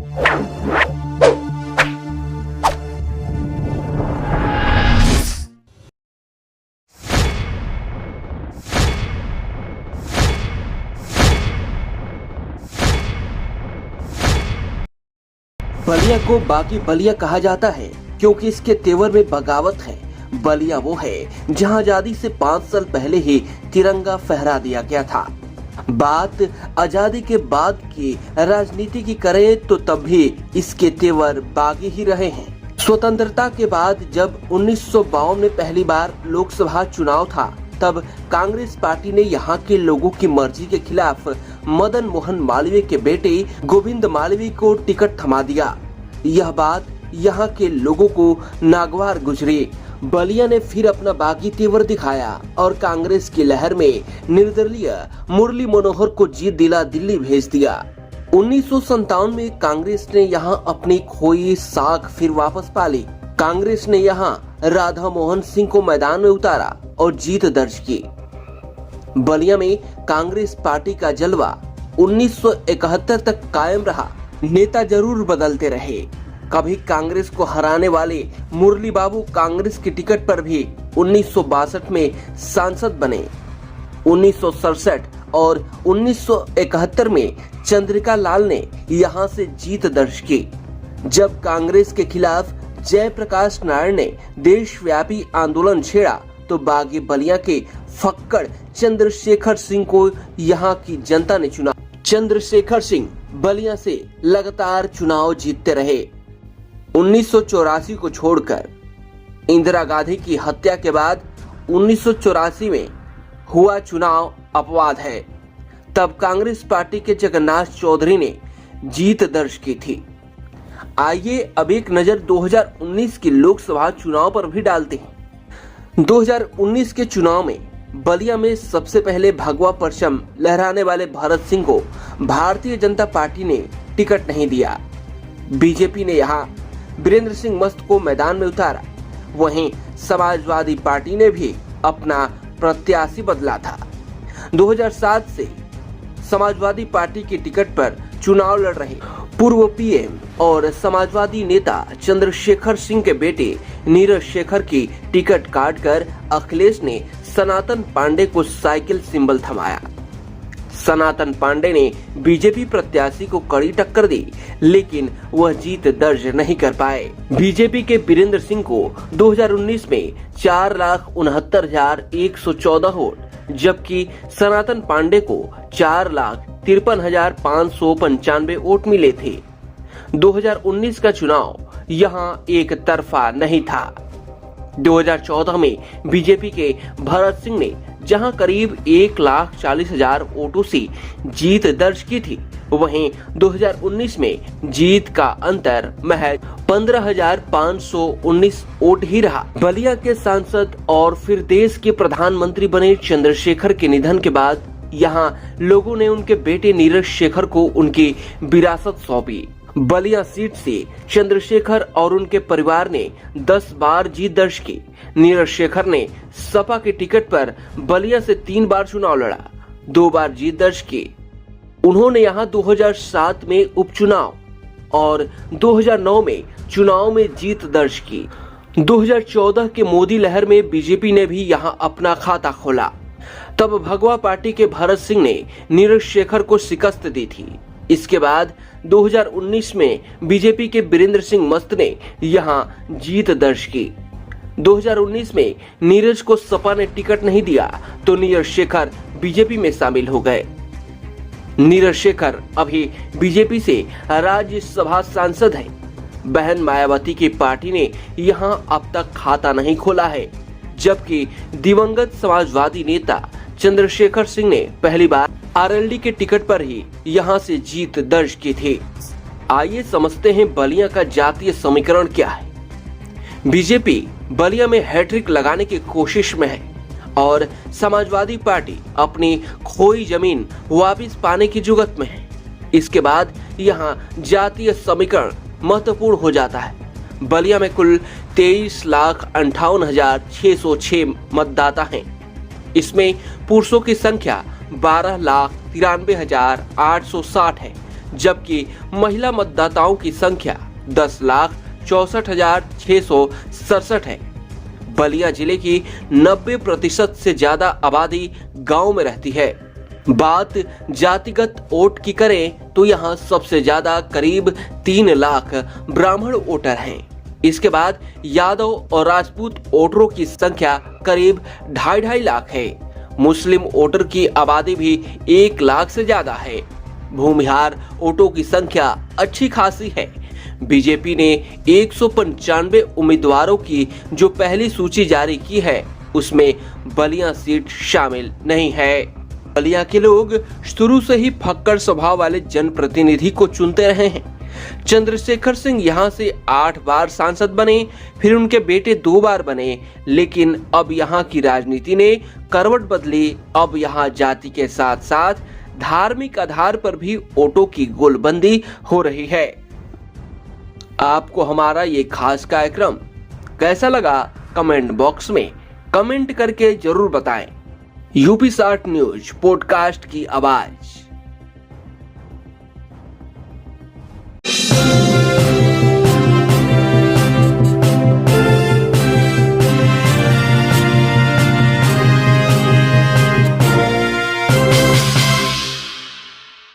बलिया को बागी बलिया कहा जाता है क्योंकि इसके तेवर में बगावत है। बलिया वो है जहां आजादी से 5 साल पहले ही तिरंगा फहरा दिया गया था। बात आजादी के बाद की राजनीति की करें तो तब भी इसके तेवर बागी ही रहे हैं। स्वतंत्रता के बाद जब 1952 में पहली बार लोकसभा चुनाव था, तब कांग्रेस पार्टी ने यहाँ के लोगों की मर्जी के खिलाफ मदन मोहन मालवीय के बेटे गोविंद मालवीय को टिकट थमा दिया। यह बात यहाँ के लोगों को नागवार गुजरी। बलिया ने फिर अपना बागी तेवर दिखाया और कांग्रेस की लहर में निर्दलीय मुरली मनोहर को जीत दिला दिल्ली भेज दिया। 1957 में कांग्रेस ने यहाँ अपनी खोई साख फिर वापस पाली। कांग्रेस ने यहाँ राधा मोहन सिंह को मैदान में उतारा और जीत दर्ज की। बलिया में कांग्रेस पार्टी का जलवा 1971 तक कायम रहा। नेता जरूर बदलते रहे। कभी कांग्रेस को हराने वाले मुरली बाबू कांग्रेस की टिकट पर भी 1962 में सांसद बने। 1967 और 1971 में चंद्रिका लाल ने यहां से जीत दर्ज की। जब कांग्रेस के खिलाफ जयप्रकाश नारायण ने देशव्यापी आंदोलन छेड़ा तो बागी बलिया के फक्कड़ चंद्रशेखर सिंह को यहाँ की जनता ने चुना। चंद्रशेखर सिंह बलिया से लगातार चुनाव जीतते रहे। 1984 को छोड़कर इंदिरा गांधी की हत्या के बाद 1984 में हुआ चुनाव अपवाद है। तब कांग्रेस पार्टी के जगन्नाथ चौधरी ने जीत दर्ज की थी। आइए अब एक नजर 2019 के लोकसभा चुनाव पर भी डालते हैं। 2019 के चुनाव में बलिया में सबसे पहले भगवा परचम लहराने वाले भरत सिंह को भारतीय जनता पार्टी ने टिकट नहीं दिया। बीजेपी ने यहाँ वीरेंद्र सिंह मस्त को मैदान में उतारा। वहीं समाजवादी पार्टी ने भी अपना प्रत्याशी बदला था। 2007 से समाजवादी पार्टी की टिकट पर चुनाव लड़ रहे पूर्व पीएम और समाजवादी नेता चंद्रशेखर सिंह के बेटे नीरज शेखर की टिकट काटकर अखिलेश ने सनातन पांडे को साइकिल सिंबल थमाया। सनातन पांडे ने बीजेपी प्रत्याशी को कड़ी टक्कर दी, लेकिन वह जीत दर्ज नहीं कर पाए। बीजेपी के वीरेंद्र सिंह को 2019 में 4,69,114 वोट, जबकि सनातन पांडे को 4,53,595 वोट मिले थे। 2019 का चुनाव यहां एक तरफा नहीं था। 2014 में बीजेपी के भरत सिंह ने जहां करीब 1,40,000 वोटों से जीत दर्ज की थी, वहीं 2019 में जीत का अंतर महज 15,519 वोट ही रहा। बलिया के सांसद और फिर देश के प्रधानमंत्री बने चंद्रशेखर के निधन के बाद यहां लोगों ने उनके बेटे नीरज शेखर को उनकी विरासत सौंपी। बलिया सीट से चंद्रशेखर और उनके परिवार ने 10 बार जीत दर्ज की। नीरज शेखर ने सपा के टिकट पर बलिया से 3 बार चुनाव लड़ा, 2 बार जीत दर्ज की। उन्होंने यहां 2007 में उपचुनाव और 2009 में चुनाव में जीत दर्ज की। 2014 के मोदी लहर में बीजेपी ने भी यहां अपना खाता खोला। तब भगवा पार्टी के भरत सिंह ने नीरज शेखर को शिकस्त दी थी। इसके बाद 2019 में बीजेपी के वीरेंद्र सिंह मस्त ने यहां जीत दर्ज की। 2019 में नीरज को सपा ने टिकट नहीं दिया तो नीरज शेखर बीजेपी में शामिल हो गए। नीरज शेखर अभी बीजेपी से राज्यसभा सांसद हैं। बहन मायावती की पार्टी ने यहां अब तक खाता नहीं खोला है, जबकि दिवंगत समाजवादी नेता चंद्रशेखर सिंह ने पहली बार आरएलडी के टिकट पर ही यहां से जीत दर्ज की थी। आइए समझते हैं बलिया का जातीय समीकरण क्या है। बीजेपी बलिया में हैट्रिक लगाने की कोशिश में है और समाजवादी पार्टी अपनी खोई जमीन वापस पाने की जुगत में है। इसके बाद यहां जातीय समीकरण महत्वपूर्ण हो जाता है। बलिया में कुल 23,58,606 मतदाता हैं। इसमें पुरुषों की संख्या 12,93,860 है, जबकि महिला मतदाताओं की संख्या 10,64,667 है। बलिया जिले की 90% से ज्यादा आबादी गांव में रहती है। बात जातिगत वोट की करें तो यहाँ सबसे ज्यादा करीब 3 लाख ब्राह्मण वोटर हैं। इसके बाद यादव और राजपूत वोटरों की संख्या करीब 2.5 लाख है। मुस्लिम वोटर की आबादी भी 1 लाख से ज्यादा है। भूमिहार वोटों की संख्या अच्छी खासी है। बीजेपी ने 195 उम्मीदवारों की जो पहली सूची जारी की है, उसमें बलिया सीट शामिल नहीं है। बलिया के लोग शुरू से ही फक्कड़ स्वभाव वाले जनप्रतिनिधि को चुनते रहे हैं। चंद्रशेखर सिंह यहां से 8 बार सांसद बने, फिर उनके बेटे 2 बार बने, लेकिन अब यहां की राजनीति ने करवट बदली। अब यहां जाति के साथ साथ धार्मिक आधार पर भी वोटों की गोलबंदी हो रही है। आपको हमारा ये खास कार्यक्रम कैसा लगा, कमेंट बॉक्स में कमेंट करके जरूर बताएं। यूपी 60 न्यूज पॉडकास्ट की आवाज।